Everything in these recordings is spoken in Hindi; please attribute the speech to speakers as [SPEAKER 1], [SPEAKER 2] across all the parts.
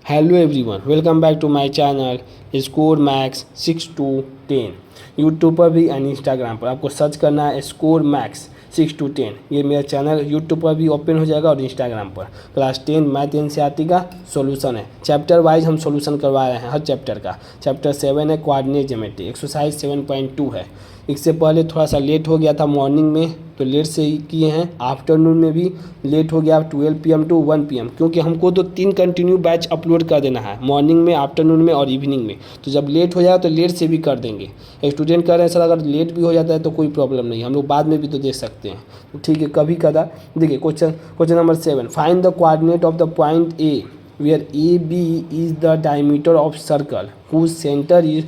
[SPEAKER 1] Hello everyone, welcome back to my channel Score Max 6 to 10। YouTube पर भी एंड इंस्टाग्राम पर आपको सर्च करना है स्कोर मैक्स 6 to 10। ये मेरा चैनल यूट्यूब पर भी ओपन हो जाएगा और इंस्टाग्राम पर। क्लास 10 मैथ एनसीईआरटी का सॉल्यूशन है, चैप्टर वाइज हम सॉल्यूशन करवा रहे हैं हर चैप्टर का। चैप्टर 7 है कोऑर्डिनेट ज्योमेट्री, एक्सरसाइज 7.2 है। इससे पहले थोड़ा सा लेट हो गया था मॉर्निंग में, तो लेट से ही किए हैं। आफ्टरनून में भी लेट हो गया 12 PM to 1 PM, क्योंकि हमको तो 3 कंटिन्यू बैच अपलोड कर देना है, मॉर्निंग में, आफ्टरनून में और इवनिंग में। तो जब लेट हो जाए तो लेट से भी कर देंगे। एक स्टूडेंट कह रहे हैं सर अगर लेट भी हो जाता है तो कोई प्रॉब्लम नहीं, हम लोग बाद में भी तो देख सकते हैं। तो ठीक है, कभी कदा देखिए question number 7, find the coordinate of the point A where AB is the diameter of circle whose center is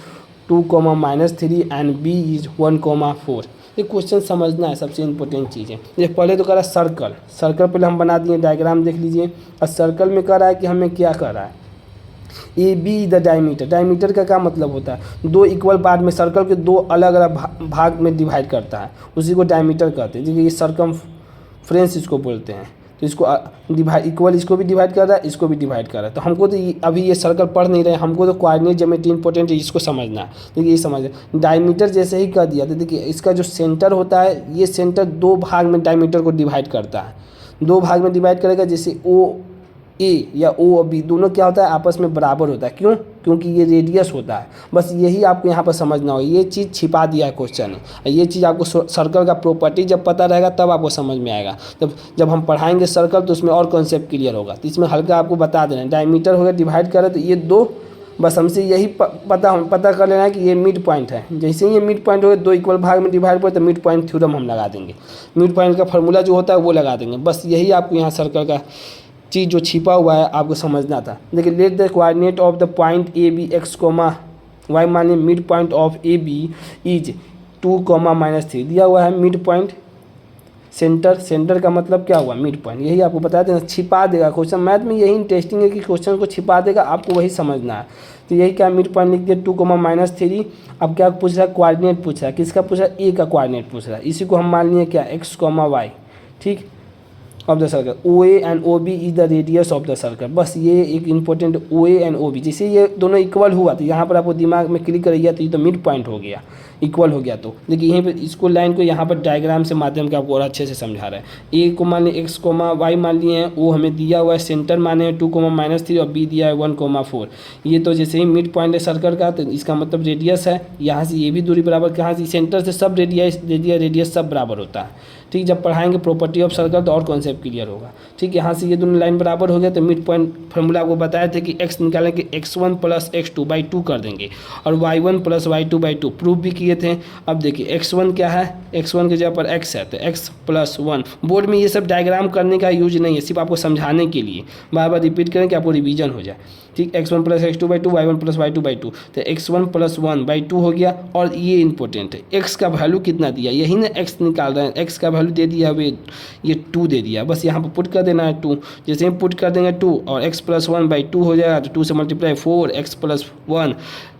[SPEAKER 1] 2, -3 and B is 1, 4। ये क्वेश्चन समझना है, सबसे इम्पोर्टेंट चीज़ है। ये पहले तो कह रहा है सर्कल, सर्कल पहले हम बना दिए, डायग्राम देख लीजिए। और सर्कल में कह रहा है कि हमें क्या कर रहा है, A be the diameter. Diameter का क्या मतलब होता है, दो इक्वल पार्ट में सर्कल के दो अलग अलग भाग में डिवाइड करता है, उसी को डायमीटर कहते हैं। देखिए ये सर्कमफ्रेंस इसको बोलते हैं। तो इसको डिवाइड इक्वल, इसको भी डिवाइड कर रहा है, इसको भी डिवाइड कर रहा है। तो हमको तो अभी ये सर्कल पढ़ नहीं रहे, हमको तो कोऑर्डिनेट ज्योमेट्री इंपॉर्टेंट है, इसको समझना है। देखिए ये समझ, डायमीटर जैसे ही कर दिया तो देखिए इसका जो सेंटर होता है, ये सेंटर दो भाग में डायमीटर को डिवाइड करता है। दो भाग में डिवाइड करेगा, जैसे ओ ए या ओ और बी दोनों क्या होता है, आपस में बराबर होता है। क्यों? क्योंकि ये रेडियस होता है। बस यही आपको यहाँ पर समझना हो, ये चीज़ छिपा दिया है क्वेश्चन में। ये चीज़ आपको सर्कल का प्रॉपर्टी जब पता रहेगा तब आपको समझ में आएगा। जब हम पढ़ाएंगे सर्कल तो उसमें और कॉन्सेप्ट क्लियर होगा। तो इसमें हल्का आपको बता देना है, डायमीटर हो गया डिवाइड करें तो ये दो, बस हमसे यही पता कर लेना है कि ये मिड पॉइंट है। जैसे ही ये मिड पॉइंट हो गया, दो इक्वल भाग में डिवाइड पर, तो मिड पॉइंट थ्योरम हम लगा देंगे। मिड पॉइंट का फार्मूला जो होता है वो लगा देंगे। बस यही आपको यहाँ सर्कल का चीज़ जो छिपा हुआ है आपको समझना था। देखिए let the coordinate of the point A B X comma Y, मानिए mid point of A B is 2, -3 दिया हुआ है। मिड पॉइंट सेंटर का मतलब क्या हुआ, मिड पॉइंट। यही आपको बता देना, छिपा देगा क्वेश्चन। मैथ में यही इंटरेस्टिंग है कि क्वेश्चन को छिपा देगा, आपको वही समझना है। तो यही क्या, मिड पॉइंट लिख दिया 2, -3। अब क्या पूछ रहा है, कोऑर्डिनेट पूछ रहा है। किसका पूछ रहा है, ए का कोऑर्डिनेट पूछ रहा है। इसी को हम मान लिए क्या, x, y, ठीक, of the circle. O A and O B is the radius of the circle. बस ये एक important, O A and O B, जैसे ये दोनों इक्वल हुआ तो यहाँ पर आपको दिमाग में क्लिक करिए तो ये तो मिड पॉइंट हो गया, इक्वल हो गया। तो देखिए यहीं पर इसको लाइन को यहाँ पर डायग्राम से माध्यम के आपको और अच्छे से समझा रहा है। ए को मान लिया x, y मान लिए हैं, ओ हमें दिया हुआ है, सेंटर माने हैं 2, -3 और बी दिया है 1, 4। ये तो जैसे ही मिड पॉइंट है सर्कल का, तो इसका मतलब रेडियस है। यहाँ से ये भी दूरी बराबर, कहाँ से, सेंटर से सब रेडियस सब बराबर होता है। ठीक, जब पढ़ाएंगे प्रॉपर्टी ऑफ सर्कल तो और कॉन्सेप्ट क्लियर होगा। ठीक, यहाँ से ये दोनों लाइन बराबर हो गया तो मिड पॉइंट फार्मूला आपको बताया थे कि x निकालें कि x1 + x2/2 कर देंगे और y1 + y2/2 प्रूफ भी किए थे। अब देखिए x1 क्या है, x1 की जगह पर x है तो x + 1। बोर्ड में ये सब डायग्राम करने का यूज नहीं है, सिर्फ आपको समझाने के लिए बार बार रिपीट करें कि आपको रिवीजन हो जाए। ठीक, x1 + x2/2, y1 + y2/2, तो x1 + 1/2 हो गया। और ये इंपॉर्टेंट है, x का वैल्यू कितना दिया, यही ना x निकाल रहे हैं, x का वैल्यू दे दिया, अब ये 2 दे दिया। बस यहाँ पर पुट कर देना है 2। जैसे ही पुट कर देंगे 2 और x + 1/2 हो जाएगा, तो 2 से मल्टीप्लाई 4, x + 1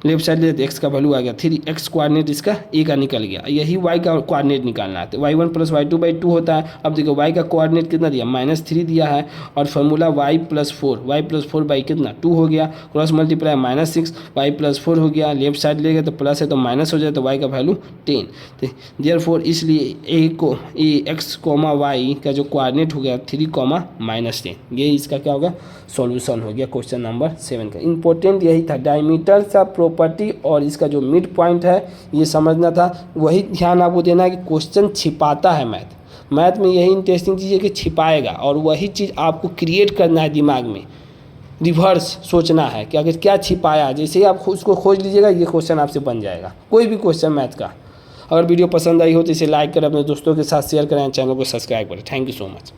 [SPEAKER 1] लेफ्ट साइड ले, x का वैल्यू आ गया 3। x कोऑर्डिनेट इसका a का निकल गया। यही y का कोऑर्डिनेट निकालना है, तो y1 + y2/2 होता है। अब देखो y का कोऑर्डिनेट कितना दिया, -3 दिया है, और फार्मूला y + 4 बाई कितना 2 हो गया, क्रॉस मल्टीप्लाई -6, y + 4 हो गया, लेफ्ट साइड ले गए तो प्लस है तो माइनस हो जाए, तो y का वैल्यू 10। तो देयरफॉर इसलिए x, y का जो कोऑर्डिनेट हो गया 3, -10। ये इसका क्या होगा, सॉल्यूशन हो गया क्वेश्चन नंबर 7 का। इंपॉर्टेंट यही था, डायमीटर का प्रॉपर्टी और इसका जो मिड पॉइंट है ये समझना था। वही ध्यान आपको देना है कि क्वेश्चन छिपाता है मैथ में यही इंटरेस्टिंग चीज़ है कि छिपाएगा, और वही चीज़ आपको क्रिएट करना है दिमाग में, रिवर्स सोचना है कि अगर क्या छिपाया, जैसे ही आप उसको खोज लीजिएगा ये क्वेश्चन आपसे बन जाएगा, कोई भी क्वेश्चन मैथ का। अगर वीडियो पसंद आई हो तो इसे लाइक करें, अपने दोस्तों के साथ शेयर करें, चैनल को सब्सक्राइब करें। Thank you so much.